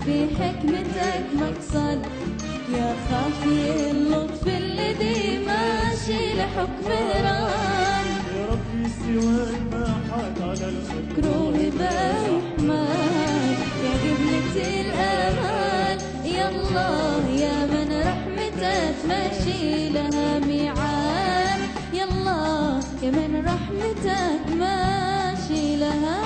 في حكمتك مقصد، يا خافي اللطف الذي ماشي لحكم هران. يا ربي سواك ما حد على الأرض وهبة رحمن، يا قبلة الأمان، يا الله يا من رحمتك ماشي لها ميعاد، يا الله يا من رحمتك ماشي لها